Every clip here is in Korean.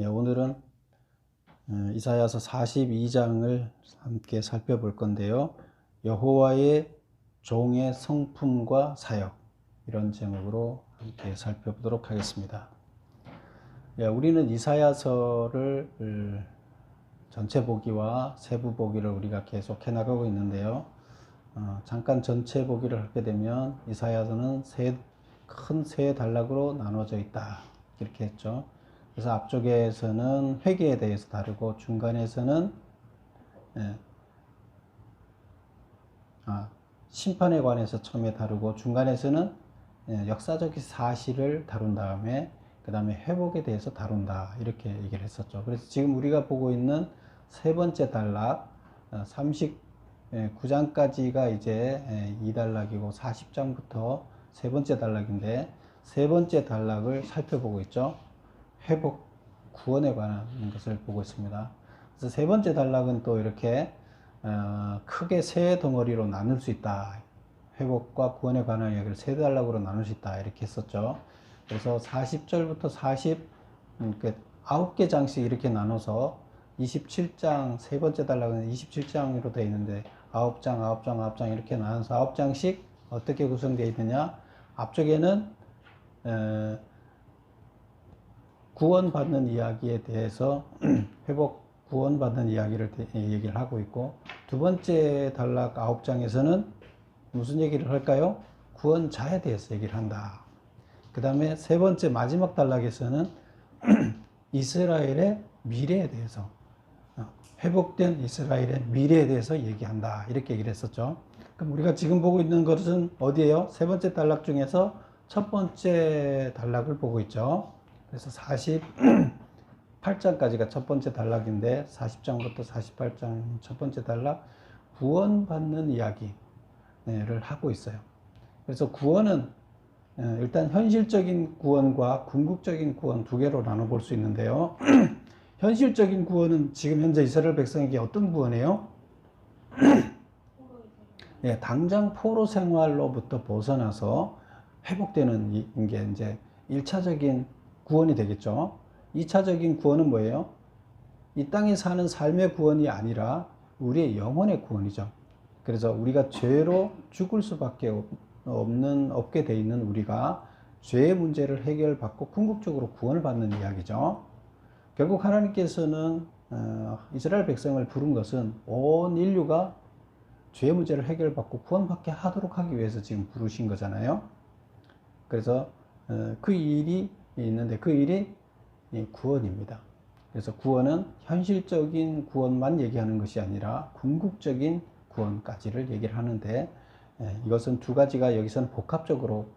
오늘은 이사야서 42장을 함께 살펴볼 건데요. 여호와의 종의 성품과 사역, 이런 제목으로 함께 살펴보도록 하겠습니다. 우리는 이사야서를 전체 보기와 세부 보기를 우리가 계속 해나가고 있는데요. 잠깐 전체 보기를 하게 되면 이사야서는 큰 세 단락으로 나눠져 있다, 이렇게 했죠. 그래서 앞쪽에서는 회개에 대해서 다루고, 중간에서는 심판에 관해서 처음에 다루고, 중간에서는 역사적 사실을 다룬 다음에 그 다음에 회복에 대해서 다룬다, 이렇게 얘기를 했었죠. 그래서 지금 우리가 보고 있는 세 번째 단락 39장까지가 이제 2단락이고 40장부터 세 번째 단락인데, 세 번째 단락을 살펴보고 있죠. 회복, 구원에 관한 것을 보고 있습니다. 그래서 세 번째 단락은 또 이렇게 크게 세 덩어리로 나눌 수 있다. 회복과 구원에 관한 이야기를 세 단락으로 나눌 수 있다, 이렇게 했었죠. 그래서 40절부터 9개 장씩 이렇게 나눠서 27장, 세 번째 단락은 27장으로 되어 있는데 9장 이렇게 나눠서 9장씩 어떻게 구성되어 있느냐. 앞쪽에는 구원받는 이야기에 대해서 회복, 구원받는 이야기를 얘기를 하고 있고, 두 번째 단락 9장에서는 무슨 얘기를 할까요? 구원자에 대해서 얘기를 한다. 그 다음에 세 번째 마지막 단락에서는 이스라엘의 미래에 대해서, 회복된 이스라엘의 미래에 대해서 얘기한다, 이렇게 얘기를 했었죠. 그럼 우리가 지금 보고 있는 것은 어디예요? 세 번째 단락 중에서 첫 번째 단락을 보고 있죠. 그래서 48장까지가 첫 번째 단락인데, 40장부터 48장 첫 번째 단락, 구원받는 이야기를 하고 있어요. 그래서 구원은 일단 현실적인 구원과 궁극적인 구원 두 개로 나눠볼 수 있는데요. 현실적인 구원은 지금 현재 이스라엘 백성에게 어떤 구원이에요? 당장 포로 생활로부터 벗어나서 회복되는 게 이제 1차적인 구원이 되겠죠. 2차적인 구원은 뭐예요? 이 땅에 사는 삶의 구원이 아니라 우리의 영혼의 구원이죠. 그래서 우리가 죄로 죽을 수밖에 없게 돼 있는 우리가 죄의 문제를 해결받고 궁극적으로 구원을 받는 이야기죠. 결국 하나님께서는 이스라엘 백성을 부른 것은 온 인류가 죄의 문제를 해결받고 구원받게 하도록 하기 위해서 지금 부르신 거잖아요. 그래서 그 일이 있는데, 그 일이 구원입니다. 그래서 구원은 현실적인 구원만 얘기하는 것이 아니라 궁극적인 구원까지를 얘기를 하는데, 이것은 두 가지가 여기서는 복합적으로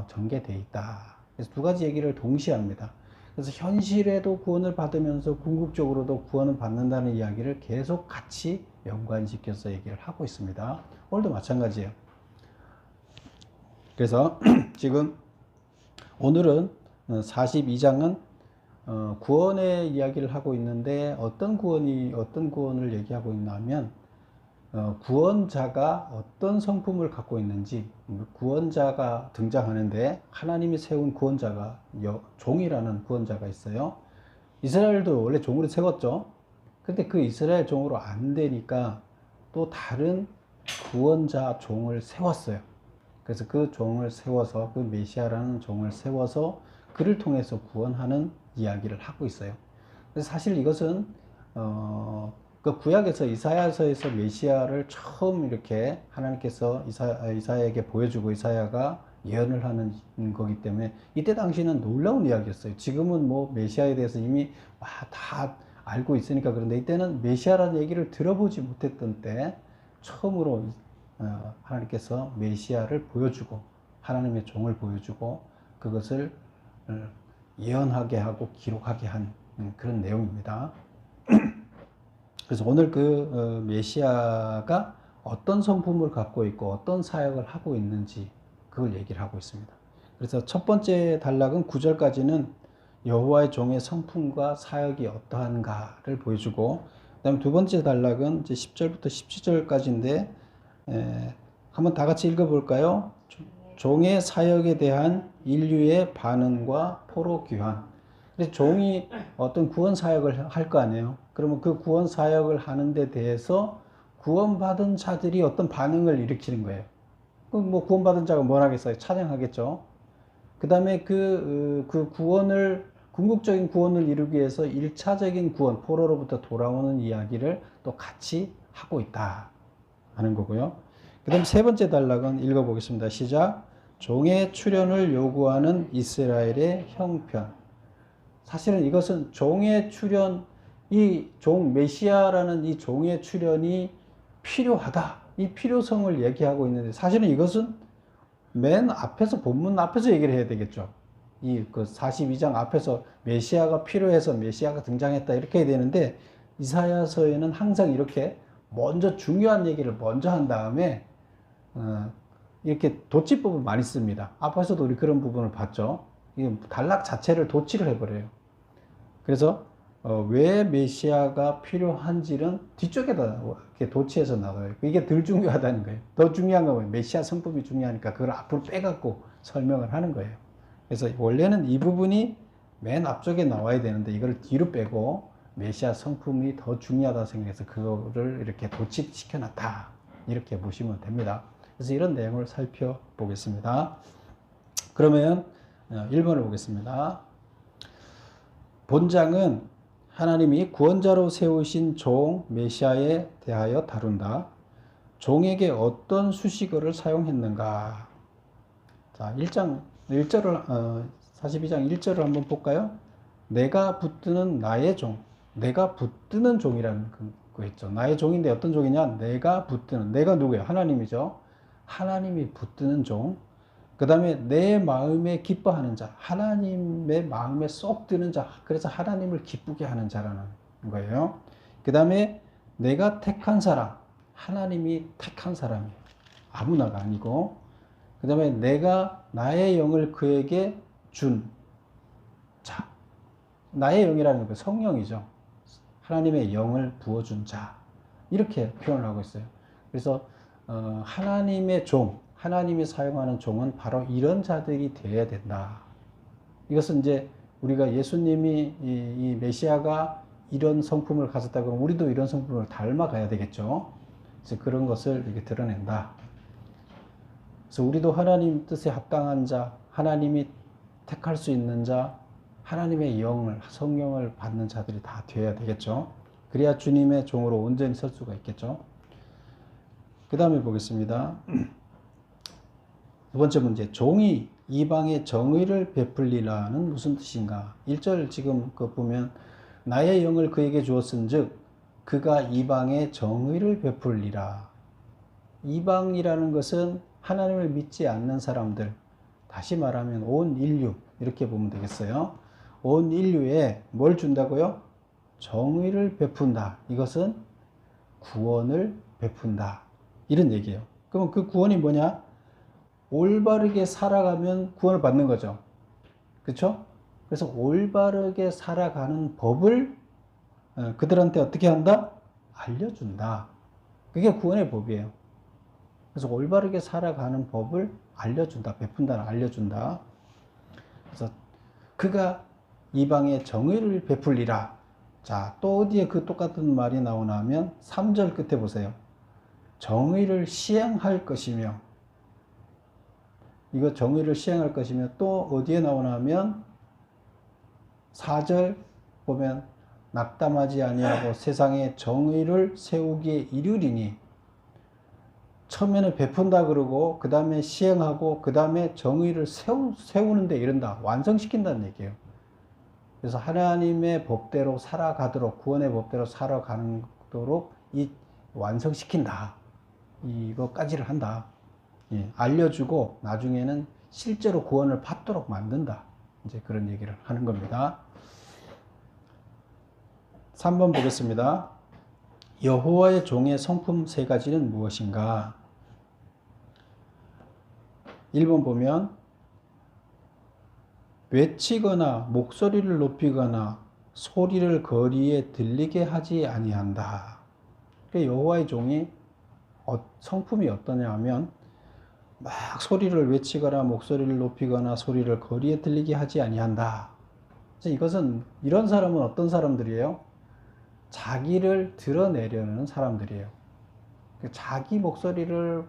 전개되어 있다. 그래서 두 가지 얘기를 동시에 합니다. 그래서 현실에도 구원을 받으면서 궁극적으로도 구원을 받는다는 이야기를 계속 같이 연관시켜서 얘기를 하고 있습니다. 오늘도 마찬가지예요. 그래서 지금 오늘은 42장은 구원의 이야기를 하고 있는데, 어떤 구원을 얘기하고 있냐면, 구원자가 어떤 성품을 갖고 있는지, 구원자가 등장하는데, 하나님이 세운 구원자가 종이라는 구원자가 있어요. 이스라엘도 원래 종으로 세웠죠. 근데 그 이스라엘 종으로 안 되니까 또 다른 구원자 종을 세웠어요. 그래서 그 종을 세워서, 그 메시아라는 종을 세워서 그를 통해서 구원하는 이야기를 하고 있어요. 그래서 사실 이것은 그 구약에서 이사야서에서 메시아를 처음 이렇게 하나님께서 이사야에게 보여주고 이사야가 예언을 하는 거기 때문에, 이때 당시는 놀라운 이야기였어요. 지금은 뭐 메시아에 대해서 이미 다 알고 있으니까 그런데, 이때는 메시아라는 얘기를 들어보지 못했던 때 처음으로 하나님께서 메시아를 보여주고, 하나님의 종을 보여주고, 그것을 예언하게 하고 기록하게 한 그런 내용입니다. 그래서 오늘 그 메시아가 어떤 성품을 갖고 있고 어떤 사역을 하고 있는지, 그걸 얘기를 하고 있습니다. 그래서 첫 번째 단락은 9절까지는 여호와의 종의 성품과 사역이 어떠한가를 보여주고, 그 다음 두 번째 단락은 이제 10절부터 17절까지인데, 한번 다 같이 읽어볼까요? 종의 사역에 대한 인류의 반응과 포로 귀환. 그래서 종이 어떤 구원 사역을 할 거 아니에요. 그러면 그 구원 사역을 하는 데 대해서 구원받은 자들이 어떤 반응을 일으키는 거예요. 그럼 뭐 구원받은 자가 뭘 하겠어요? 찬양하겠죠. 그 다음에 그 구원을, 궁극적인 구원을 이루기 위해서 1차적인 구원, 포로로부터 돌아오는 이야기를 또 같이 하고 있다 하는 거고요. 그 다음 세 번째 단락은 읽어보겠습니다. 시작. 종의 출현을 요구하는 이스라엘의 형편. 사실은 이것은 종의 출현, 이 종, 메시아라는 이 종의 출현이 필요하다. 이 필요성을 얘기하고 있는데, 사실은 이것은 맨 앞에서, 본문 앞에서 얘기를 해야 되겠죠. 이 그 42장 앞에서 메시아가 필요해서 메시아가 등장했다 이렇게 해야 되는데, 이사야서에는 항상 이렇게 먼저 중요한 얘기를 먼저 한 다음에 이렇게 도치법을 많이 씁니다. 앞에서도 우리 그런 부분을 봤죠. 단락 자체를 도치를 해버려요. 그래서 왜 메시아가 필요한지는 뒤쪽에다 이렇게 도치해서 나와요. 이게 덜 중요하다는 거예요. 더 중요한 건 메시아 성품이 중요하니까 그걸 앞으로 빼갖고 설명을 하는 거예요. 그래서 원래는 이 부분이 맨 앞쪽에 나와야 되는데 이걸 뒤로 빼고 메시아 성품이 더 중요하다 생각해서 그거를 이렇게 도치시켜 놨다. 이렇게 보시면 됩니다. 그래서 이런 내용을 살펴보겠습니다. 그러면 1번을 보겠습니다. 본장은 하나님이 구원자로 세우신 종 메시아에 대하여 다룬다. 종에게 어떤 수식어를 사용했는가? 자, 42장 1절을 한번 볼까요? 내가 붙드는 나의 종. 내가 붙드는 종이라는 거 있죠. 나의 종인데 어떤 종이냐? 내가 붙드는. 내가 누구예요? 하나님이죠. 하나님이 붙드는 종. 그 다음에 내 마음에 기뻐하는 자. 하나님의 마음에 쏙 드는 자. 그래서 하나님을 기쁘게 하는 자라는 거예요. 그 다음에 내가 택한 사람. 하나님이 택한 사람이에요. 아무나가 아니고. 그 다음에 내가 나의 영을 그에게 준 자. 나의 영이라는 건 성령이죠. 하나님의 영을 부어준 자. 이렇게 표현을 하고 있어요. 그래서 하나님의 종, 하나님이 사용하는 종은 바로 이런 자들이 되어야 된다. 이것은 이제 우리가 예수님이 이 메시아가 이런 성품을 가졌다 그러면 우리도 이런 성품을 닮아가야 되겠죠. 그래서 그런 것을 이렇게 드러낸다. 그래서 우리도 하나님 뜻에 합당한 자, 하나님이 택할 수 있는 자, 하나님의 영을, 성령을 받는 자들이 다 되어야 되겠죠. 그래야 주님의 종으로 온전히 설 수가 있겠죠. 그 다음에 보겠습니다. 두 번째 문제. 종이 이방에 정의를 베풀리라는 무슨 뜻인가? 1절 지금 보면 나의 영을 그에게 주었은 즉 그가 이방에 정의를 베풀리라. 이방이라는 것은 하나님을 믿지 않는 사람들, 다시 말하면 온 인류 이렇게 보면 되겠어요. 온 인류에 뭘 준다고요? 정의를 베푼다. 이것은 구원을 베푼다. 이런 얘기예요. 그러면 그 구원이 뭐냐? 올바르게 살아가면 구원을 받는 거죠. 그렇죠? 그래서 올바르게 살아가는 법을 그들한테 어떻게 한다? 알려준다. 그게 구원의 법이에요. 그래서 올바르게 살아가는 법을 알려준다. 베푼다는 알려준다. 그래서 그가 이방에 정의를 베풀리라. 자, 또 어디에 그 똑같은 말이 나오나 하면 3절 끝에 보세요. 정의를 시행할 것이며, 이거 정의를 시행할 것이며 또 어디에 나오나 하면 4절 보면 낙담하지 아니하고 세상에 정의를 세우기에 이르리니, 처음에는 베푼다 그러고 그 다음에 시행하고 그 다음에 정의를 세우는데 이른다. 완성시킨다는 얘기예요. 그래서 하나님의 법대로 살아가도록, 구원의 법대로 살아가도록 완성시킨다. 이것까지를 한다. 예, 알려주고 나중에는 실제로 구원을 받도록 만든다. 이제 그런 얘기를 하는 겁니다. 3번 보겠습니다. 여호와의 종의 성품 세 가지는 무엇인가? 1번 보면 외치거나 목소리를 높이거나 소리를 거리에 들리게 하지 아니한다. 여호와의 종이 성품이 어떠냐 하면 막 소리를 외치거나 목소리를 높이거나 소리를 거리에 들리게 하지 아니한다. 이것은 이런 사람은 어떤 사람들이에요? 자기를 드러내려는 사람들이에요. 자기 목소리를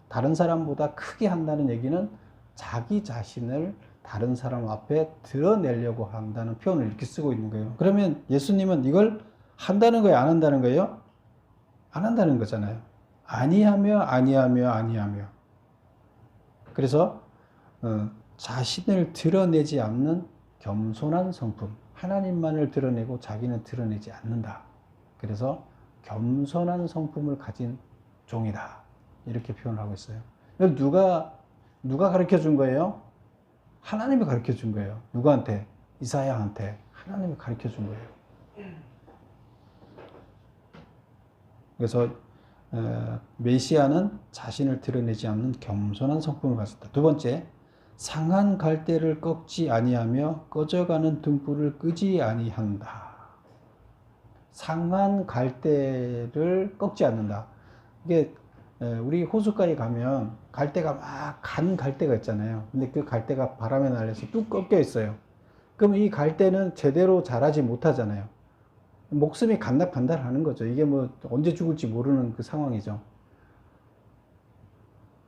다른 사람보다 크게 한다는 얘기는 자기 자신을 다른 사람 앞에 드러내려고 한다는 표현을 이렇게 쓰고 있는 거예요. 그러면 예수님은 이걸 한다는 거예요? 안 한다는 거예요? 안 한다는 거잖아요. 아니하며 아니하며 아니하며. 그래서 자신을 드러내지 않는 겸손한 성품. 하나님만을 드러내고 자기는 드러내지 않는다. 그래서 겸손한 성품을 가진 종이다. 이렇게 표현을 하고 있어요. 누가 가르쳐 준 거예요? 하나님이 가르쳐 준 거예요. 누구한테? 이사야한테 하나님이 가르쳐 준 거예요. 그래서 메시아는 자신을 드러내지 않는 겸손한 성품을 가졌다. 두 번째, 상한 갈대를 꺾지 아니하며 꺼져가는 등불을 끄지 아니한다. 상한 갈대를 꺾지 않는다. 이게 우리 호숫가에 가면 갈대가 막 간 갈대가 있잖아요. 근데 그 갈대가 바람에 날려서 뚝 꺾여 있어요. 그럼 이 갈대는 제대로 자라지 못하잖아요. 목숨이 간달간달하는 거죠. 이게 뭐 언제 죽을지 모르는 그 상황이죠.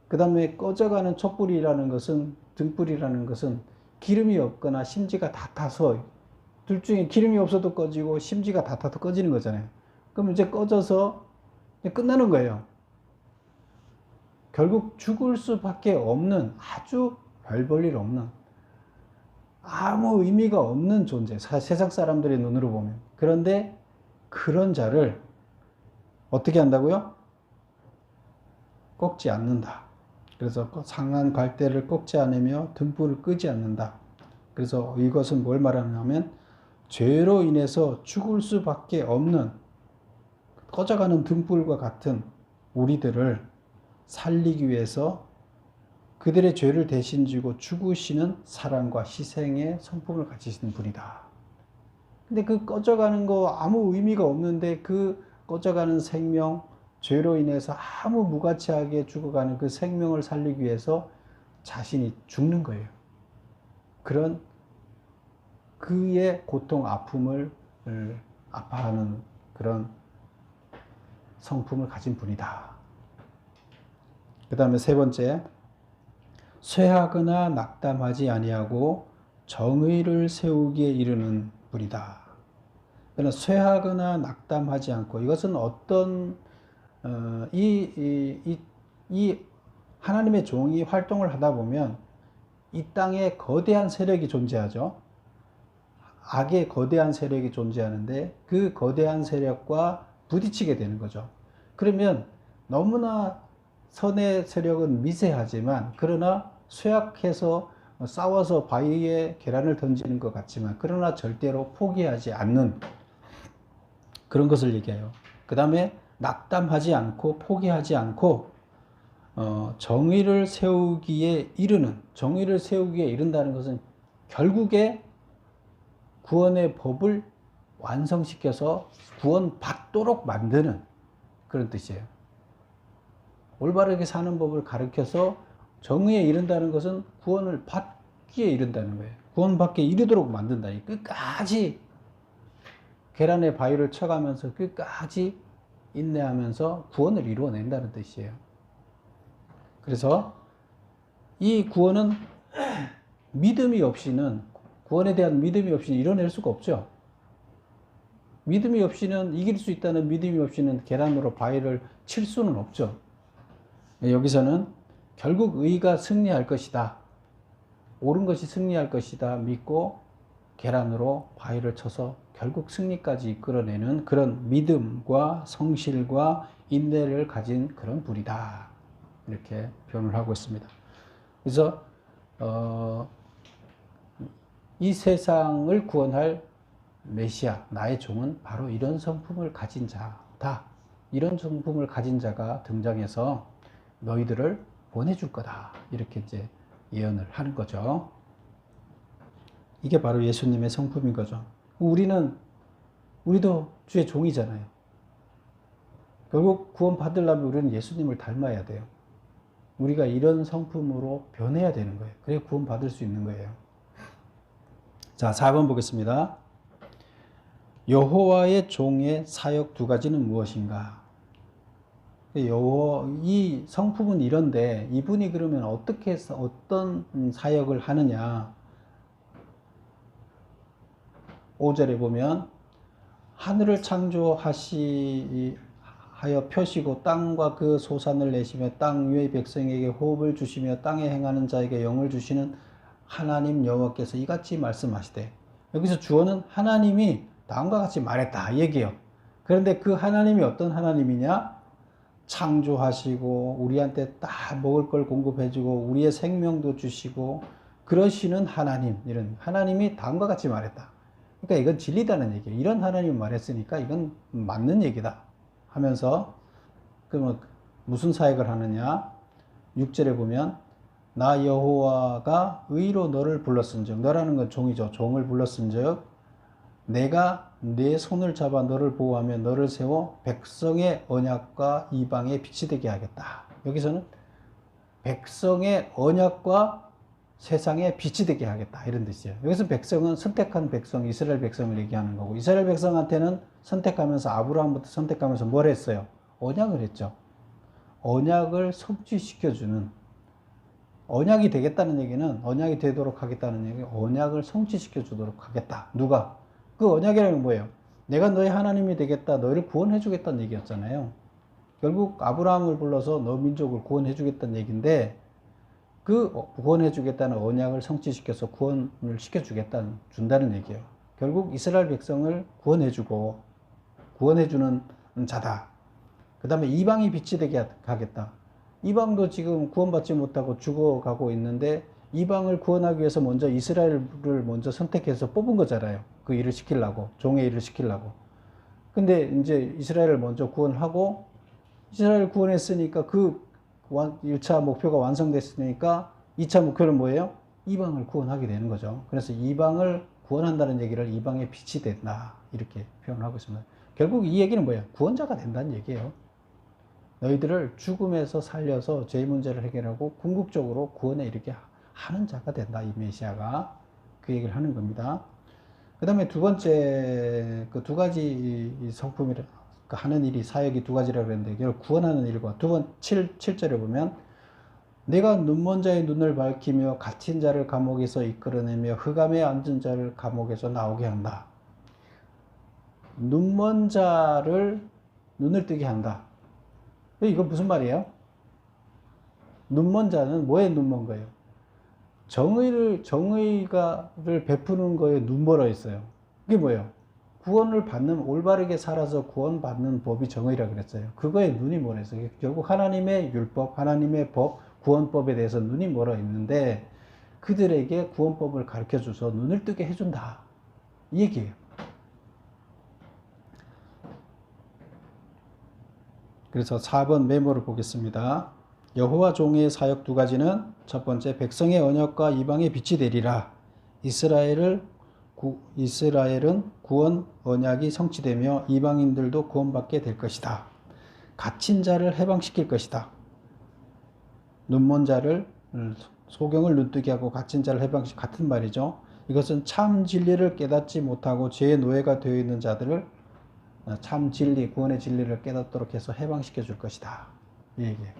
그 다음에 꺼져가는 촛불이라는 것은, 등불이라는 것은 기름이 없거나 심지가 다 타서, 둘 중에 기름이 없어도 꺼지고 심지가 다 타서 꺼지는 거잖아요. 그럼 이제 꺼져서 이제 끝나는 거예요. 결국 죽을 수밖에 없는, 아주 별 볼 일 없는, 아무 의미가 없는 존재, 세상 사람들의 눈으로 보면. 그런데 그런 자를 어떻게 한다고요? 꺾지 않는다. 그래서 상한 갈대를 꺾지 않으며 등불을 끄지 않는다. 그래서 이것은 뭘 말하냐면 죄로 인해서 죽을 수밖에 없는 꺼져가는 등불과 같은 우리들을 살리기 위해서 그들의 죄를 대신 지고 죽으시는 사랑과 희생의 성품을 가지신 분이다. 근데 그 꺼져가는 거 아무 의미가 없는데 그 꺼져가는 생명, 죄로 인해서 아무 무가치하게 죽어가는 그 생명을 살리기 위해서 자신이 죽는 거예요. 그런 그의 고통, 아픔을 아파하는 그런 성품을 가진 분이다. 그 다음에 세 번째, 쇠하거나 낙담하지 아니하고 정의를 세우기에 이르는 분이다. 그러나 쇠하거나 낙담하지 않고, 이것은 어떤 이 하나님의 종이 활동을 하다 보면 이 땅에 거대한 세력이 존재하죠. 악의 거대한 세력이 존재하는데 그 거대한 세력과 부딪히게 되는 거죠. 그러면 너무나 선의 세력은 미세하지만, 그러나 쇠약해서 싸워서 바위에 계란을 던지는 것 같지만, 그러나 절대로 포기하지 않는 그런 것을 얘기해요. 그 다음에 낙담하지 않고 포기하지 않고 정의를 세우기에 이르는, 정의를 세우기에 이른다는 것은 결국에 구원의 법을 완성시켜서 구원받도록 만드는 그런 뜻이에요. 올바르게 사는 법을 가르쳐서 정의에 이른다는 것은 구원을 받기에 이른다는 거예요. 구원받기에 이르도록 만든다. 끝까지 계란의 바위를 쳐가면서 끝까지 인내하면서 구원을 이루어낸다는 뜻이에요. 그래서 이 구원은 믿음이 없이는, 구원에 대한 믿음이 없이는 이뤄낼 수가 없죠. 믿음이 없이는, 이길 수 있다는 믿음이 없이는 계란으로 바위를 칠 수는 없죠. 여기서는 결국 의가 승리할 것이다, 옳은 것이 승리할 것이다 믿고 계란으로 바위를 쳐서 결국 승리까지 이끌어내는 그런 믿음과 성실과 인내를 가진 그런 분이다, 이렇게 표현을 하고 있습니다. 그래서 이 세상을 구원할 메시아, 나의 종은 바로 이런 성품을 가진 자다. 이런 성품을 가진 자가 등장해서 너희들을 보내줄 거다, 이렇게 이제 예언을 하는 거죠. 이게 바로 예수님의 성품인 거죠. 우리도 주의 종이잖아요. 결국 구원 받으려면 우리는 예수님을 닮아야 돼요. 우리가 이런 성품으로 변해야 되는 거예요. 그래야 구원 받을 수 있는 거예요. 자, 4번 보겠습니다. 여호와의 종의 사역 두 가지는 무엇인가? 이 성품은 이런데 이분이 그러면 어떻게 해서 어떤 사역을 하느냐? 5절에 보면 하늘을 창조하여 펴시고 땅과 그 소산을 내시며 땅 위의 백성에게 호흡을 주시며 땅에 행하는 자에게 영을 주시는 하나님 여호와께서 이같이 말씀하시되, 여기서 주어는 하나님이 다음과 같이 말했다 얘기해요. 그런데 그 하나님이 어떤 하나님이냐? 창조하시고 우리한테 다 먹을 걸 공급해주고 우리의 생명도 주시고 그러시는 하나님, 이런 하나님이 다음과 같이 말했다. 그러니까 이건 진리다는 얘기예요. 이런 하나님이 말했으니까 이건 맞는 얘기다 하면서, 그러면 무슨 사역을 하느냐? 6절에 보면 나 여호와가 의로 너를 불렀은즉, 너라는 건 종이죠. 종을 불렀은즉 내가 내 손을 잡아 너를 보호하며 너를 세워 백성의 언약과 이방의 빛이 되게 하겠다. 여기서는 백성의 언약과 세상의 빛이 되게 하겠다 이런 뜻이에요. 여기서 백성은 선택한 백성, 이스라엘 백성을 얘기하는 거고, 이스라엘 백성한테는 선택하면서 아브라함부터 선택하면서 뭘 했어요? 언약을 했죠. 언약을 성취시켜주는, 언약이 되겠다는 얘기는, 언약이 되도록 하겠다는 얘기는 언약을 성취시켜 주도록 하겠다. 누가? 그 언약이라는 건 뭐예요? 내가 너의 하나님이 되겠다, 너희를 구원해 주겠다는 얘기였잖아요. 결국 아브라함을 불러서 너 민족을 구원해 주겠다는 얘기인데, 그 구원해 주겠다는 언약을 성취시켜서 구원을 준다는 얘기예요. 결국 이스라엘 백성을 구원해 주고 구원해 주는 자다. 그 다음에 이방이 빛이 되게 하겠다. 이방도 지금 구원받지 못하고 죽어가고 있는데 이방을 구원하기 위해서 먼저 이스라엘을 먼저 선택해서 뽑은 거잖아요. 그 일을 시키려고, 종의 일을 시키려고. 근데 이제 이스라엘을 먼저 구원하고, 이스라엘 구원했으니까 그 1차 목표가 완성됐으니까 2차 목표는 뭐예요? 이방을 구원하게 되는 거죠. 그래서 이방을 구원한다는 얘기를 이방의 빛이 된다, 이렇게 표현하고 있습니다. 결국 이 얘기는 뭐예요? 구원자가 된다는 얘기예요. 너희들을 죽음에서 살려서 죄의 문제를 해결하고 궁극적으로 구원에 이르게 하는 자가 된다, 이 메시아가. 그 얘기를 하는 겁니다. 그 다음에 두 번째, 그 두 가지 성품이라, 그 하는 일이, 사역이 두 가지라고 그랬는데, 결국 구원하는 일과, 7절에 보면 내가 눈먼 자의 눈을 밝히며 갇힌 자를 감옥에서 이끌어내며 흑암에 앉은 자를 감옥에서 나오게 한다. 눈먼 자를 눈을 뜨게 한다. 이건 무슨 말이에요? 눈먼 자는 뭐에 눈먼 거예요? 정의를 베푸는 거에 눈멀어 있어요. 그게 뭐예요? 구원을 받는, 올바르게 살아서 구원받는 법이 정의라 그랬어요. 그거에 눈이 멀어 있어요. 결국 하나님의 율법, 하나님의 법, 구원법에 대해서 눈이 멀어 있는데 그들에게 구원법을 가르쳐 줘서 눈을 뜨게 해준다, 이 얘기예요. 그래서 4번 메모를 보겠습니다. 여호와 종의 사역 두 가지는, 첫 번째, 백성의 언약과 이방의 빛이 되리라. 이스라엘은 구원 언약이 성취되며 이방인들도 구원받게 될 것이다. 갇힌 자를 해방시킬 것이다. 눈먼 자를, 소경을 눈뜨게 하고 갇힌 자를 같은 말이죠. 이것은 참 진리를 깨닫지 못하고 죄의 노예가 되어 있는 자들을 참 진리, 구원의 진리를 깨닫도록 해서 해방시켜 줄 것이다, 이 얘기예요.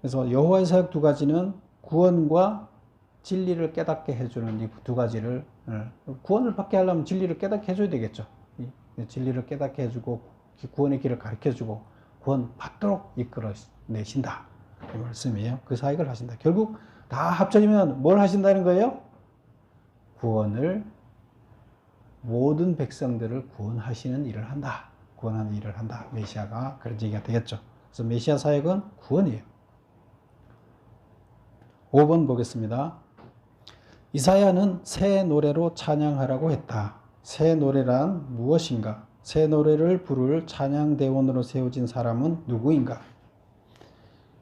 그래서 여호와의 사역 두 가지는 구원과 진리를 깨닫게 해주는 이 두 가지를, 구원을 받게 하려면 진리를 깨닫게 해줘야 되겠죠. 진리를 깨닫게 해주고 구원의 길을 가르쳐주고 구원 받도록 이끌어내신다, 이 말씀이에요. 그 사역을 하신다. 결국 다 합쳐지면 뭘 하신다는 거예요? 구원을, 모든 백성들을 구원하시는 일을 한다. 구원하는 일을 한다. 메시아가 그런 얘기가 되겠죠. 그래서 메시아 사역은 구원이에요. 5번 보겠습니다. 이사야는 새 노래로 찬양하라고 했다. 새 노래란 무엇인가? 새 노래를 부를 찬양대원으로 세워진 사람은 누구인가?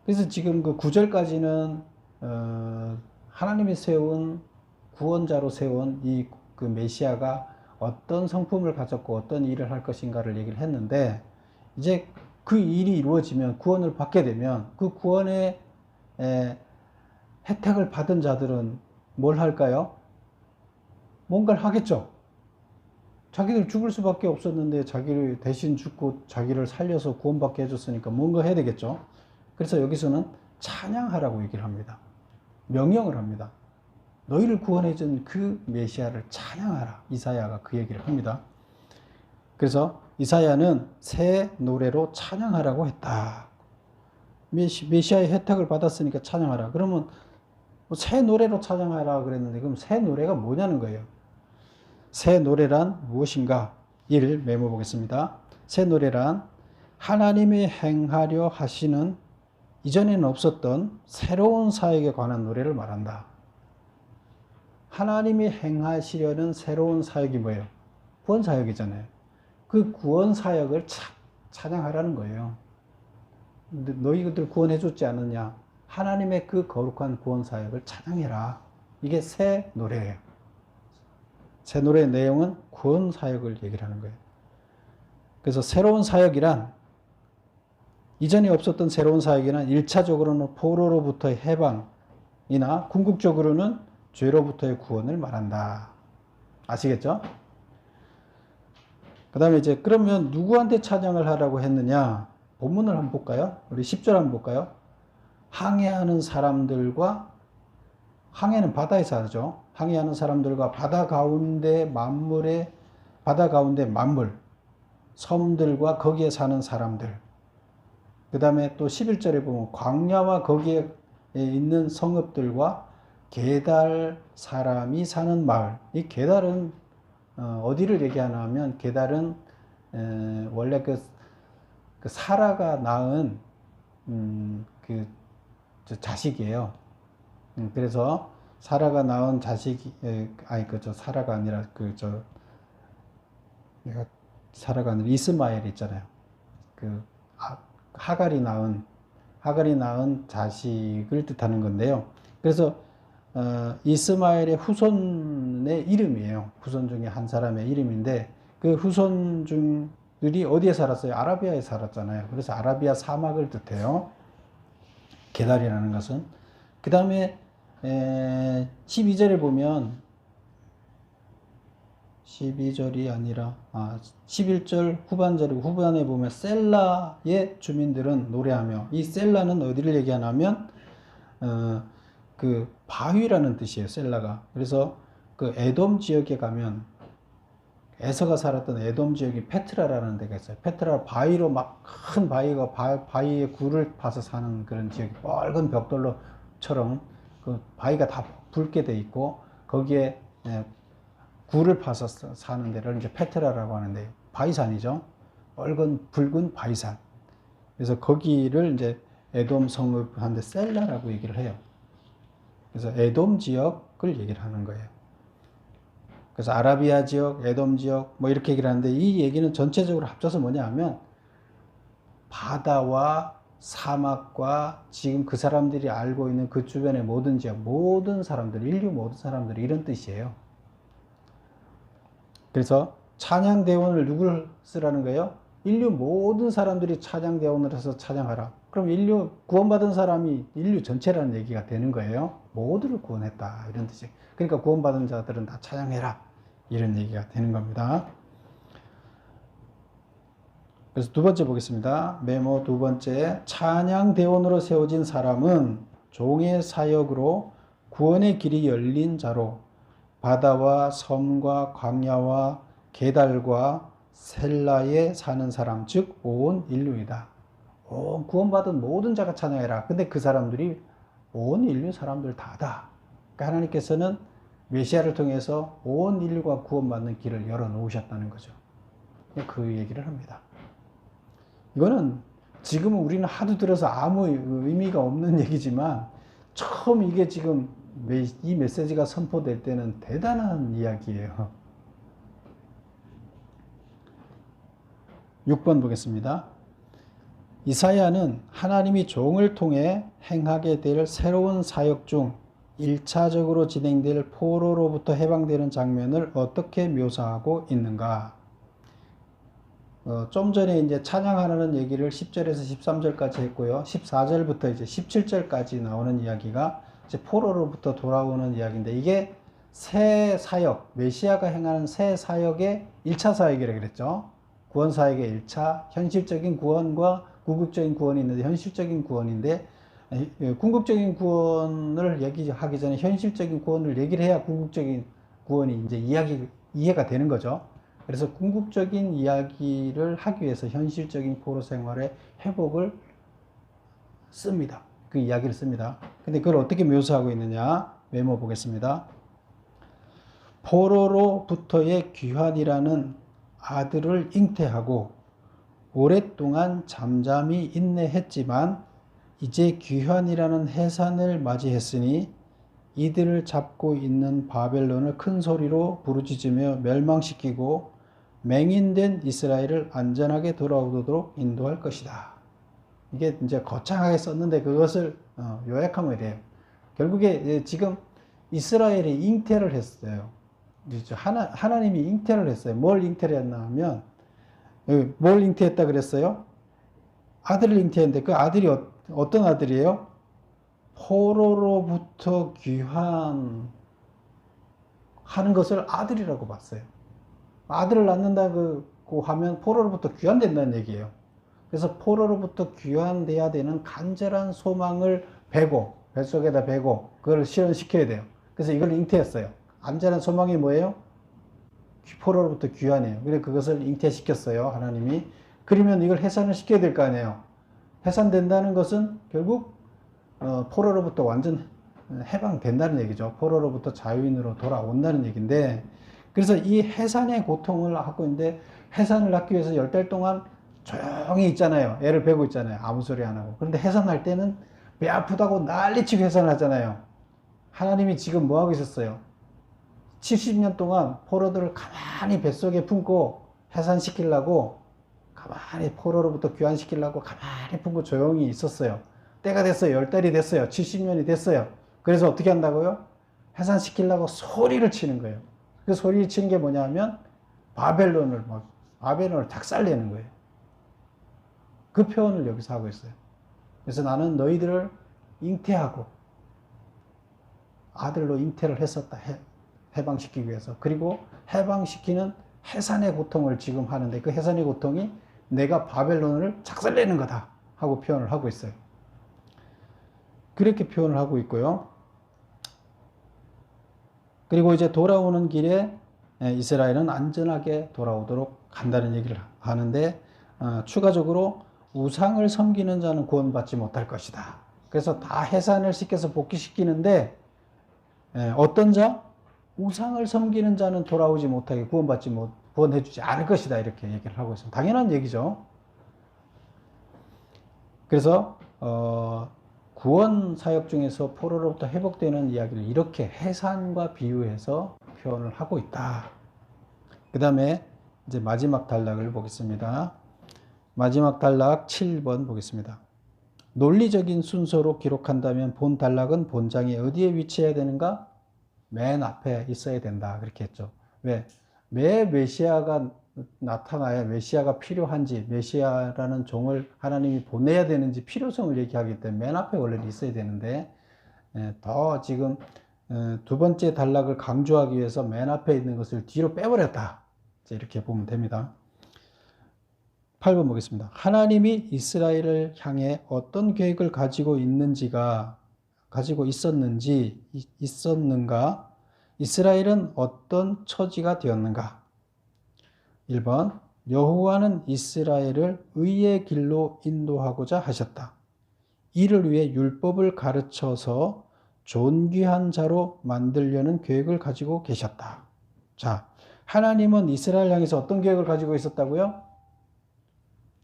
그래서 지금 그 9절까지는 하나님이 세운, 구원자로 세운 이 그 메시아가 어떤 성품을 가졌고 어떤 일을 할 것인가를 얘기를 했는데, 이제 그 일이 이루어지면, 구원을 받게 되면 그 구원의 혜택을 받은 자들은 뭘 할까요? 뭔가를 하겠죠. 자기들 죽을 수밖에 없었는데 자기를 대신 죽고 자기를 살려서 구원받게 해줬으니까 뭔가 해야 되겠죠. 그래서 여기서는 찬양하라고 얘기를 합니다. 명령을 합니다. 너희를 구원해준 그 메시아를 찬양하라. 이사야가 그 얘기를 합니다. 그래서 이사야는 새 노래로 찬양하라고 했다. 메시아의 혜택을 받았으니까 찬양하라. 그러면 새 노래로 찬양하라 그랬는데 그럼 새 노래가 뭐냐는 거예요. 새 노래란 무엇인가? 1 메모 보겠습니다. 새 노래란 하나님이 행하려 하시는 이전에는 없었던 새로운 사역에 관한 노래를 말한다. 하나님이 행하시려는 새로운 사역이 뭐예요? 구원 사역이잖아요. 그 구원 사역을 찬양하라는 거예요. 너희들 구원해줬지 않느냐? 하나님의 그 거룩한 구원 사역을 찬양해라. 이게 새 노래예요. 새 노래의 내용은 구원 사역을 얘기를 하는 거예요. 그래서 새로운 사역이란 이전에 없었던 새로운 사역이란 1차적으로는 포로로부터의 해방이나 궁극적으로는 죄로부터의 구원을 말한다. 아시겠죠? 그 다음에 이제 그러면 누구한테 찬양을 하라고 했느냐? 본문을 한번 볼까요? 우리 10절 한번 볼까요? 항해하는 사람들과 항해는 바다에서 하죠. 항해하는 사람들과 바다 가운데 만물, 섬들과 거기에 사는 사람들. 그 다음에 또 11절에 보면 광야와 거기에 있는 성읍들과 게달 사람이 사는 마을. 이 게달은 어디를 얘기하나 하면 게달은 원래 그 사라가 낳은 자식이에요. 그래서 사라가 낳은 자식이 사라가 아니라 사라가 아니라 이스마엘 있잖아요. 하갈이 낳은 자식을 뜻하는 건데요. 그래서 이스마엘의 후손의 이름이에요. 후손 중에 한 사람의 이름인데 그 후손 중들이 어디에 살았어요? 아라비아에 살았잖아요. 그래서 아라비아 사막을 뜻해요. 게달이라는 것은. 그 다음에 12절에 보면 12절이 아니라 11절 후반에 보면 셀라의 주민들은 노래하며, 이 셀라는 어디를 얘기하냐면 그 바위라는 뜻이에요. 셀라가. 그래서 그 에돔 지역에 가면 에서가 살았던 에돔 지역이 페트라라는 데가 있어요. 페트라 바위로 막 큰 바위가 바위에 굴을 파서 사는 그런 지역이 빨간 벽돌로처럼 그 바위가 다 붉게 돼 있고 거기에 굴을 파서 사는 데를 이제 페트라라고 하는데 바위산이죠. 빨간 붉은 바위산. 그래서 거기를 이제 에돔 성읍한데 셀라라고 얘기를 해요. 그래서 에돔 지역을 얘기를 하는 거예요. 그래서 아라비아 지역, 에돔 지역 뭐 이렇게 얘기를 하는데 이 얘기는 전체적으로 합쳐서 뭐냐 하면 바다와 사막과 지금 그 사람들이 알고 있는 그 주변의 모든 지역, 모든 사람들, 인류 모든 사람들이 이런 뜻이에요. 그래서 찬양대원을 누굴 쓰라는 거예요? 인류 모든 사람들이 찬양대원을 해서 찬양하라. 그럼 인류 구원받은 사람이 인류 전체라는 얘기가 되는 거예요. 모두를 구원했다 이런 뜻이에요. 그러니까 구원받은 자들은 다 찬양해라 이런 얘기가 되는 겁니다. 그래서 두 번째 보겠습니다. 메모 두 번째, 찬양대원으로 세워진 사람은 종의 사역으로 구원의 길이 열린 자로 바다와 섬과 광야와 게달과 셀라에 사는 사람, 즉 온 인류이다. 구원받은 모든 자가 찬양해라. 근데 그 사람들이 온 인류 사람들 다다. 그러니까 하나님께서는 메시아를 통해서 온 인류가 구원받는 길을 열어놓으셨다는 거죠. 그 얘기를 합니다. 이거는 지금은 우리는 하도 들어서 아무 의미가 없는 얘기지만 처음 이게 지금 이 메시지가 선포될 때는 대단한 이야기예요. 6번 보겠습니다. 이사야는 하나님이 종을 통해 행하게 될 새로운 사역 중 1차적으로 진행될 포로로부터 해방되는 장면을 어떻게 묘사하고 있는가? 좀 전에 이제 찬양하라는 얘기를 10절에서 13절까지 했고요. 14절부터 이제 17절까지 나오는 이야기가 이제 포로로부터 돌아오는 이야기인데 이게 새 사역, 메시아가 행하는 새 사역의 1차 사역이라고 그랬죠. 구원 사역의 1차, 현실적인 구원과 궁극적인 구원이 있는데, 현실적인 구원인데, 궁극적인 구원을 얘기하기 전에 현실적인 구원을 얘기를 해야 궁극적인 구원이 이제 이해가 되는 거죠. 그래서 궁극적인 이야기를 하기 위해서 현실적인 포로 생활의 회복을 씁니다. 그 이야기를 씁니다. 근데 그걸 어떻게 묘사하고 있느냐? 메모 보겠습니다. 포로로부터의 귀환이라는 아들을 잉태하고 오랫동안 잠잠히 인내했지만 이제 귀환이라는 해산을 맞이했으니 이들을 잡고 있는 바벨론을 큰 소리로 부르짖으며 멸망시키고 맹인된 이스라엘을 안전하게 돌아오도록 인도할 것이다. 이게 이제 거창하게 썼는데 그것을 요약하면 이래요. 결국에 지금 이스라엘이 잉태를 했어요. 하나님이 잉태를 했어요. 뭘 잉태를 했나 하면, 뭘 잉태했다 그랬어요? 아들을 잉태했는데 그 아들이 어떤 아들이에요? 포로로부터 귀환하는 것을 아들이라고 봤어요. 아들을 낳는다고 하면 포로로부터 귀환된다는 얘기예요. 그래서 포로로부터 귀환돼야 되는 간절한 소망을 뱃속에다 베고 그걸 실현시켜야 돼요. 그래서 이걸 잉태했어요. 간절한 소망이 뭐예요? 포로로부터 귀환이에요. 그래서 그것을 잉태시켰어요, 하나님이. 그러면 이걸 해산을 시켜야 될 거 아니에요. 해산된다는 것은 결국 포로로부터 완전 해방된다는 얘기죠. 포로로부터 자유인으로 돌아온다는 얘기인데, 그래서 이 해산의 고통을 하고 있는데, 해산을 하기 위해서 10달 동안 조용히 있잖아요. 애를 베고 있잖아요. 아무 소리 안 하고. 그런데 해산할 때는 배 아프다고 난리치고 해산하잖아요. 하나님이 지금 뭐 하고 있었어요? 70년 동안 포로들을 가만히 뱃속에 품고 해산시키려고, 가만히 포로로부터 귀환시키려고 가만히 품고 조용히 있었어요. 때가 됐어요. 10달이 됐어요. 70년이 됐어요. 그래서 어떻게 한다고요? 해산시키려고 소리를 치는 거예요. 그 소리를 치는 게 뭐냐면 바벨론을 작살내는 거예요. 그 표현을 여기서 하고 있어요. 그래서 나는 너희들을 잉태하고 아들로 잉태를 했었다. 해방시키기 위해서. 그리고 해방시키는 해산의 고통을 지금 하는데 그 해산의 고통이 내가 바벨론을 작살내는 거다 하고 표현을 하고 있어요. 그렇게 표현을 하고 있고요. 그리고 이제 돌아오는 길에 이스라엘은 안전하게 돌아오도록 한다는 얘기를 하는데, 추가적으로 우상을 섬기는 자는 구원받지 못할 것이다. 그래서 다 해산을 시켜서 복귀시키는데, 어떤 자? 우상을 섬기는 자는 돌아오지 못하게 구원해주지 않을 것이다. 이렇게 얘기를 하고 있습니다. 당연한 얘기죠. 그래서 구원 사역 중에서 포로로부터 회복되는 이야기를 이렇게 해산과 비유해서 표현을 하고 있다. 그 다음에 이제 마지막 단락을 보겠습니다. 마지막 단락 7번 보겠습니다. 논리적인 순서로 기록한다면 본 단락은 본장이 어디에 위치해야 되는가? 맨 앞에 있어야 된다. 그렇게 했죠. 왜? 왜 메시아가 나타나야 메시아가 필요한지, 메시아라는 종을 하나님이 보내야 되는지 필요성을 얘기하기 때문에 맨 앞에 원래 있어야 되는데, 더 지금 두 번째 단락을 강조하기 위해서 맨 앞에 있는 것을 뒤로 빼버렸다. 이렇게 보면 됩니다. 8번 보겠습니다. 하나님이 이스라엘을 향해 어떤 계획을 가지고 있었는가? 이스라엘은 어떤 처지가 되었는가? 1번, 여호와는 이스라엘을 의의 길로 인도하고자 하셨다. 이를 위해 율법을 가르쳐서 존귀한 자로 만들려는 계획을 가지고 계셨다. 자, 하나님은 이스라엘 향해서 어떤 계획을 가지고 있었다고요?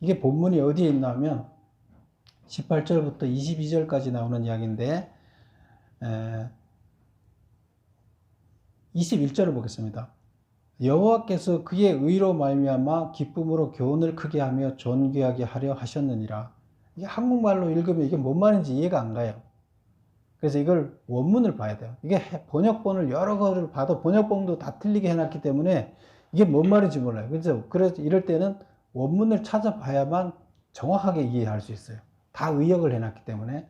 이게 본문이 어디에 있냐면 18절부터 22절까지 나오는 이야기인데, 21절을 보겠습니다. 여호와께서 그의 의로 말미암아 기쁨으로 교훈을 크게 하며 존귀하게 하려 하셨느니라. 이게 한국말로 읽으면 이게 뭔 말인지 이해가 안 가요. 그래서 이걸 원문을 봐야 돼요. 이게 번역본을 여러 거를 봐도 번역본도 다 틀리게 해놨기 때문에 이게 뭔 말인지 몰라요. 그래서 이럴 때는 원문을 찾아봐야만 정확하게 이해할 수 있어요. 다 의역을 해놨기 때문에.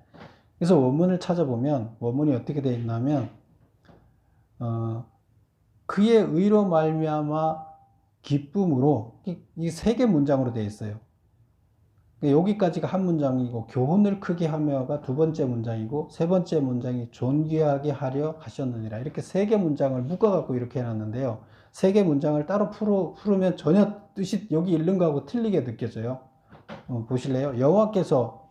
그래서 원문을 찾아보면 원문이 어떻게 되어 있냐면 그의 의로 말미암아 기쁨으로, 이 세 개 문장으로 되어 있어요. 여기까지가 한 문장이고 교훈을 크게 하며가 두 번째 문장이고 세 번째 문장이 존귀하게 하려 하셨느니라. 이렇게 세 개 문장을 묶어갖고 이렇게 해놨는데요. 세 개 문장을 따로 풀으면 전혀 뜻이 여기 읽는 거하고 틀리게 느껴져요. 보실래요? 여호와께서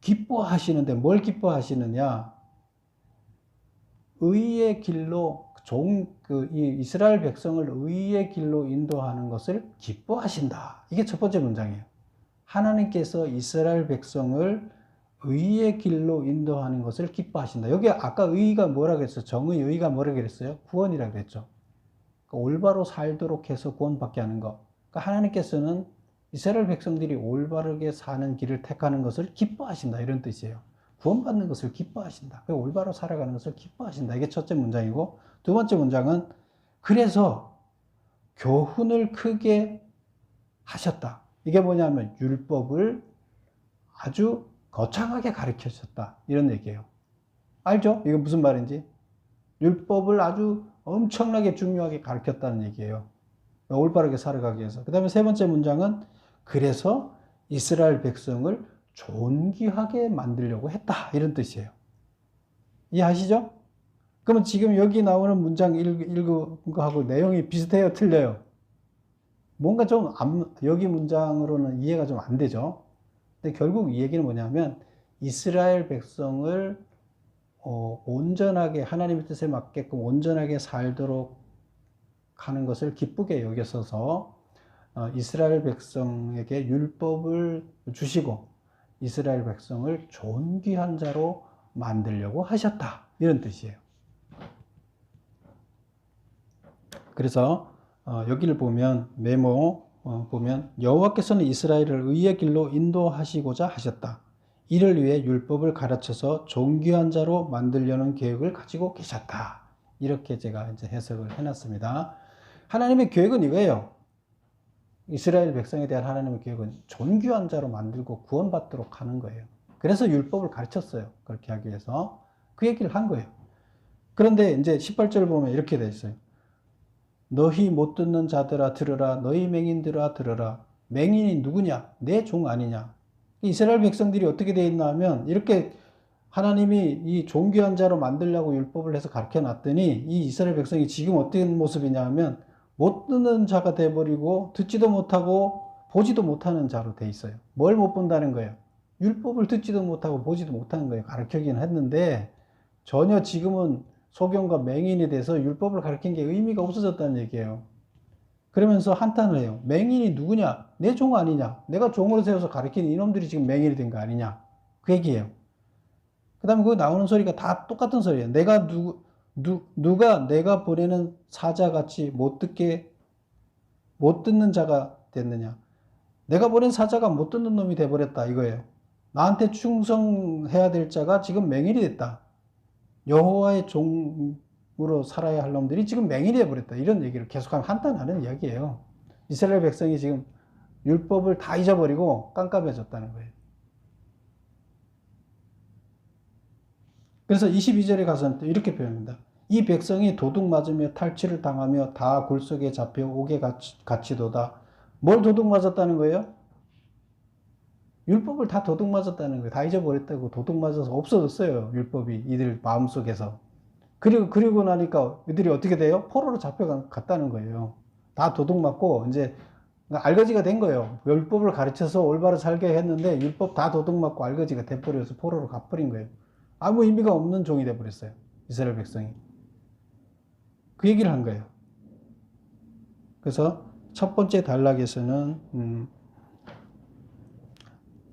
기뻐하시는데 뭘 기뻐하시느냐? 의의 길로 이 이스라엘 백성을 의의 길로 인도하는 것을 기뻐하신다. 이게 첫 번째 문장이에요. 하나님께서 이스라엘 백성을 의의 길로 인도하는 것을 기뻐하신다. 여기 아까 의가 뭐라 그랬어요? 정의 의가 뭐라 그랬어요? 구원이라 그랬죠. 올바로 살도록 해서 구원받게 하는 것. 그러니까 하나님께서는 이스라엘 백성들이 올바르게 사는 길을 택하는 것을 기뻐하신다. 이런 뜻이에요. 구원받는 것을 기뻐하신다. 올바로 살아가는 것을 기뻐하신다. 이게 첫째 문장이고, 두 번째 문장은 그래서 교훈을 크게 하셨다. 이게 뭐냐면 율법을 아주 거창하게 가르치셨다. 이런 얘기예요. 알죠? 이게 무슨 말인지? 율법을 아주 엄청나게 중요하게 가르쳤다는 얘기예요. 올바르게 살아가기 위해서. 그 다음에 세 번째 문장은 그래서 이스라엘 백성을 존귀하게 만들려고 했다. 이런 뜻이에요. 이해하시죠? 그러면 지금 여기 나오는 문장 읽은 거하고 내용이 비슷해요? 틀려요? 뭔가 좀 여기 문장으로는 이해가 좀 안 되죠? 근데 결국 이 얘기는 뭐냐면 이스라엘 백성을 온전하게 하나님의 뜻에 맞게끔 온전하게 살도록 하는 것을 기쁘게 여겼어서 이스라엘 백성에게 율법을 주시고 이스라엘 백성을 존귀한 자로 만들려고 하셨다. 이런 뜻이에요. 그래서 여기를 보면 메모 보면 여호와께서는 이스라엘을 의의 길로 인도하시고자 하셨다. 이를 위해 율법을 가르쳐서 존귀한 자로 만들려는 계획을 가지고 계셨다. 이렇게 제가 이제 해석을 해놨습니다. 하나님의 계획은 이거예요. 이스라엘 백성에 대한 하나님의 계획은 존귀한 자로 만들고 구원받도록 하는 거예요. 그래서 율법을 가르쳤어요. 그렇게 하기 위해서. 그 얘기를 한 거예요. 그런데 이제 18절 보면 이렇게 돼 있어요. 너희 못 듣는 자들아 들으라. 너희 맹인들아 들으라. 맹인이 누구냐? 내 종 아니냐? 이스라엘 백성들이 어떻게 돼 있나 하면 이렇게 하나님이 이 존귀한 자로 만들려고 율법을 해서 가르쳐 놨더니 이 이스라엘 백성이 지금 어떤 모습이냐 하면 못 듣는 자가 돼버리고 듣지도 못하고 보지도 못하는 자로 돼 있어요. 뭘 못 본다는 거예요? 율법을 듣지도 못하고 보지도 못하는 거예요. 가르치긴 했는데 전혀 지금은 소경과 맹인이 돼서 율법을 가르친 게 의미가 없어졌다는 얘기예요. 그러면서 한탄을 해요. 맹인이 누구냐? 내 종 아니냐? 내가 종으로 세워서 가르친 이놈들이 지금 맹인이 된 거 아니냐? 그 얘기예요. 그 다음에 그 나오는 소리가 다 똑같은 소리예요. 누가 내가 보내는 사자같이 못 듣는 자가 됐느냐? 내가 보낸 사자가 못 듣는 놈이 돼버렸다 이거예요. 나한테 충성해야 될 자가 지금 맹인이 됐다. 여호와의 종으로 살아야 할 놈들이 지금 맹인이 돼버렸다. 이런 얘기를 계속하면 한탄하는 이야기예요. 이스라엘 백성이 지금 율법을 다 잊어버리고 깜깜해졌다는 거예요. 그래서 22절에 가서는 또 이렇게 표현합니다. 이 백성이 도둑 맞으며 탈취를 당하며 다 굴속에 잡혀 옥에 갇히도다. 뭘 도둑 맞았다는 거예요? 율법을 다 도둑 맞았다는 거예요. 다 잊어버렸다고. 도둑 맞아서 없어졌어요. 율법이 이들 마음속에서. 그리고 나니까 이들이 어떻게 돼요? 포로로 잡혀갔다는 거예요. 다 도둑 맞고 이제 알거지가 된 거예요. 율법을 가르쳐서 올바로 살게 했는데 율법 다 도둑 맞고 알거지가 돼버려서 포로로 가버린 거예요. 아무 의미가 없는 종이 돼버렸어요. 이스라엘 백성이. 그 얘기를 한 거예요. 그래서 첫 번째 단락에서는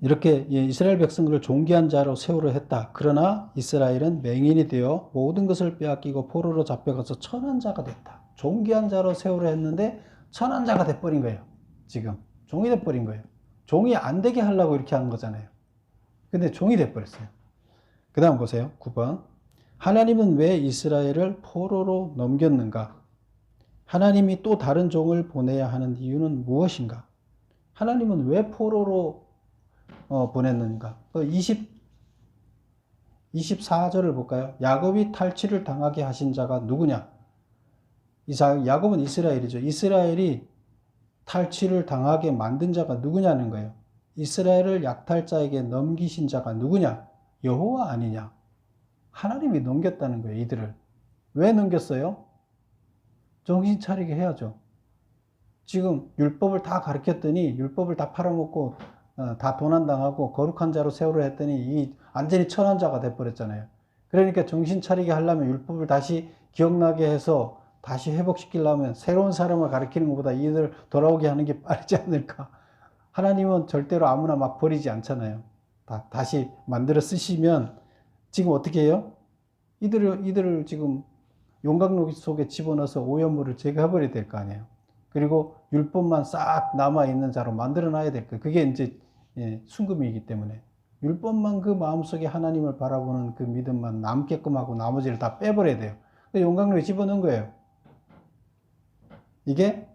이렇게 이스라엘 백성들을 존귀한 자로 세우려 했다. 그러나 이스라엘은 맹인이 되어 모든 것을 빼앗기고 포로로 잡혀가서 천한 자가 됐다. 존귀한 자로 세우려 했는데 천한 자가 돼버린 거예요. 지금 종이 돼버린 거예요. 종이 안 되게 하려고 이렇게 한 거잖아요. 근데 종이 돼버렸어요. 그 다음 보세요. 9번. 하나님은 왜 이스라엘을 포로로 넘겼는가? 하나님이 또 다른 종을 보내야 하는 이유는 무엇인가? 하나님은 왜 포로로 보냈는가? 24절을 볼까요? 야곱이 탈취를 당하게 하신 자가 누구냐? 야곱은 이스라엘이죠. 이스라엘이 탈취를 당하게 만든 자가 누구냐는 거예요. 이스라엘을 약탈자에게 넘기신 자가 누구냐? 여호와 아니냐? 하나님이 넘겼다는 거예요, 이들을. 왜 넘겼어요? 정신 차리게 해야죠. 지금 율법을 다 가르쳤더니 율법을 다 팔아먹고 다 도난당하고 거룩한 자로 세우려 했더니 완전히 천한 자가 돼버렸잖아요. 그러니까 정신 차리게 하려면 율법을 다시 기억나게 해서 다시 회복시키려면 새로운 사람을 가르치는 것보다 이들 돌아오게 하는 게 빠르지 않을까. 하나님은 절대로 아무나 막 버리지 않잖아요. 다시 만들어 쓰시면 지금 어떻게 해요? 이들을 지금 용광로 속에 집어넣어서 오염물을 제거해버려야 될 거 아니에요. 그리고 율법만 싹 남아있는 자로 만들어 놔야 될 거예요. 그게 이제 순금이기 때문에 율법만 그 마음속에 하나님을 바라보는 그 믿음만 남게끔 하고 나머지를 다 빼버려야 돼요. 용광로에 집어넣은 거예요. 이게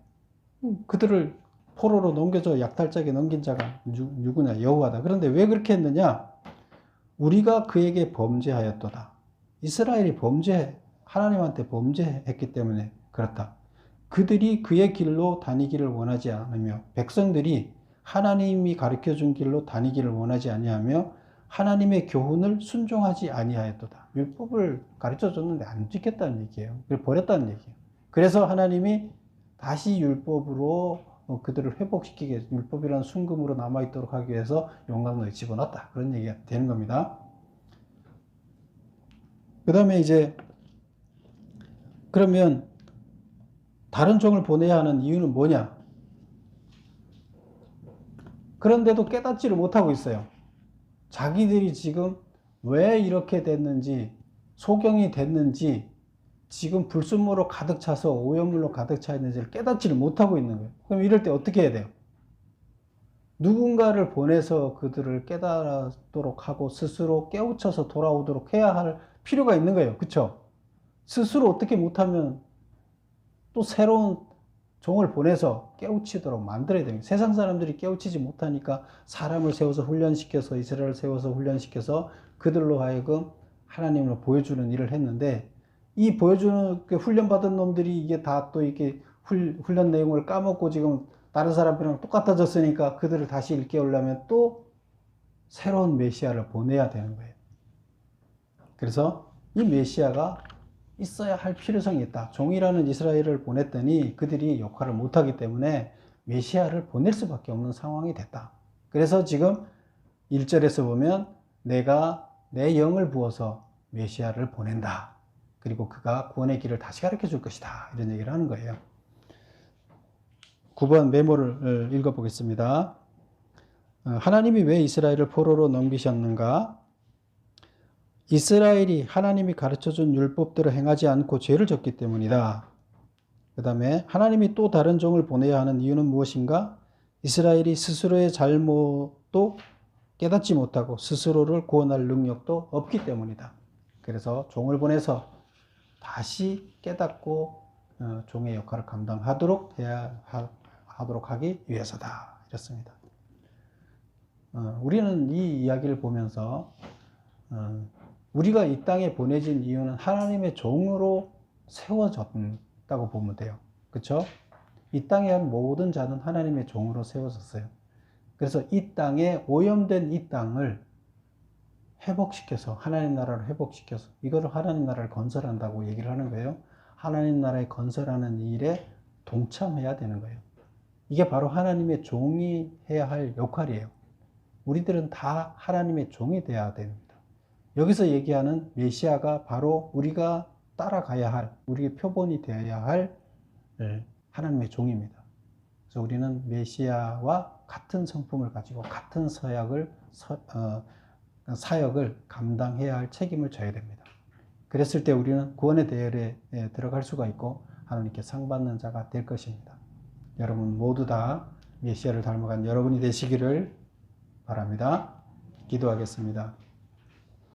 그들을 포로로 넘겨줘 약탈자에게 넘긴 자가 누구냐? 여호와다. 그런데 왜 그렇게 했느냐? 우리가 그에게 범죄하였도다. 이스라엘이 하나님한테 범죄했기 때문에 그렇다. 그들이 그의 길로 다니기를 원하지 않으며 백성들이 하나님이 가르쳐준 길로 다니기를 원하지 아니하며 하나님의 교훈을 순종하지 아니하였도다. 율법을 가르쳐줬는데 안 지켰다는 얘기예요. 버렸다는 얘기예요. 그래서 하나님이 다시 율법으로 그들을 회복시키게 율법이라는 순금으로 남아있도록 하기 위해서 용광로에 집어넣었다. 그런 얘기가 되는 겁니다. 그 다음에 이제 그러면 다른 종을 보내야 하는 이유는 뭐냐? 그런데도 깨닫지를 못하고 있어요. 자기들이 지금 왜 이렇게 됐는지, 소경이 됐는지, 지금 불순물로 가득 차서 오염물로 가득 차 있는지를 깨닫지를 못하고 있는 거예요. 그럼 이럴 때 어떻게 해야 돼요? 누군가를 보내서 그들을 깨닫도록 하고 스스로 깨우쳐서 돌아오도록 해야 할 필요가 있는 거예요. 그렇죠? 스스로 어떻게 못하면 또 새로운 종을 보내서 깨우치도록 만들어야 됩니다. 세상 사람들이 깨우치지 못하니까 사람을 세워서 훈련시켜서 이스라엘을 세워서 훈련시켜서 그들로 하여금 하나님을 보여주는 일을 했는데 이 보여주는 훈련받은 놈들이 이게 다 또 이렇게 훈련 내용을 까먹고 지금 다른 사람들이랑 똑같아졌으니까 그들을 다시 일깨우려면 또 새로운 메시아를 보내야 되는 거예요. 그래서 이 메시아가 있어야 할 필요성이 있다. 종이라는 이스라엘을 보냈더니 그들이 역할을 못하기 때문에 메시아를 보낼 수밖에 없는 상황이 됐다. 그래서 지금 1절에서 보면 내가 내 영을 부어서 메시아를 보낸다. 그리고 그가 구원의 길을 다시 가르쳐 줄 것이다. 이런 얘기를 하는 거예요. 9번 메모를 읽어보겠습니다. 하나님이 왜 이스라엘을 포로로 넘기셨는가? 이스라엘이 하나님이 가르쳐준 율법대로 행하지 않고 죄를 졌기 때문이다. 그 다음에 하나님이 또 다른 종을 보내야 하는 이유는 무엇인가? 이스라엘이 스스로의 잘못도 깨닫지 못하고 스스로를 구원할 능력도 없기 때문이다. 그래서 종을 보내서 다시 깨닫고 종의 역할을 감당하도록 하도록 하기 위해서다. 이렇습니다. 우리는 이 이야기를 보면서 우리가 이 땅에 보내진 이유는 하나님의 종으로 세워졌다고 보면 돼요. 그렇죠? 이 땅에 모든 자는 하나님의 종으로 세워졌어요. 그래서 이 땅에 오염된 이 땅을 회복시켜서 하나님 나라를 회복시켜서 이거를 하나님 나라를 건설한다고 얘기를 하는 거예요. 하나님 나라의 건설하는 일에 동참해야 되는 거예요. 이게 바로 하나님의 종이 해야 할 역할이에요. 우리들은 다 하나님의 종이 되어야 됩니다. 여기서 얘기하는 메시아가 바로 우리가 따라가야 할, 우리의 표본이 되어야 할 하나님의 종입니다. 그래서 우리는 메시아와 같은 성품을 가지고 같은 사역을 감당해야 할 책임을 져야 됩니다. 그랬을 때 우리는 구원의 대열에 들어갈 수가 있고 하나님께 상 받는 자가 될 것입니다. 여러분 모두 다 메시아를 닮아간 여러분이 되시기를 바랍니다. 기도하겠습니다.